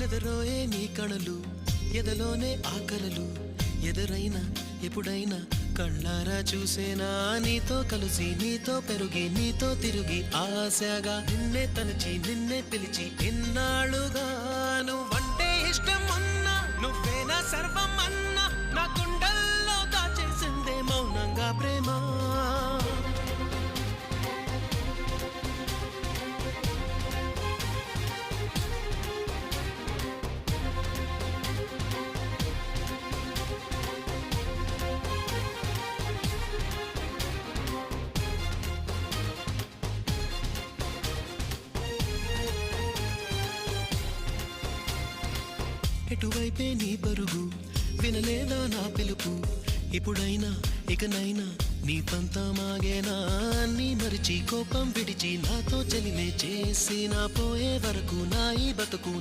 నెదరోయే నీ కణలు ఎదలోనే ఆకలలు ఎదురైనా ఎప్పుడైనా కళ్ళారా చూసేనా నీతో కలిసి నీతో పెరుగి నీతో తిరిగి ఆశగా నిన్నే తలచి నిన్నే పిలిచి ఇన్నాళ్ళుగా నువ్వంటే ఇష్టం అన్నా నువ్వేనా సర్వం అన్నా నా గుండెల్లో దాచేసిందే మౌనంగా ప్రేమ ఎటువైపే నీ పరుగు వినలేదా నా పిలుపు ఇప్పుడైనా ఇకనైనా నీ పంతా మాగేనా నీ మరిచి కోపం విడిచి నాతో చెలిమే చేసి నా పోయే వరకు నా ఈ బతుకు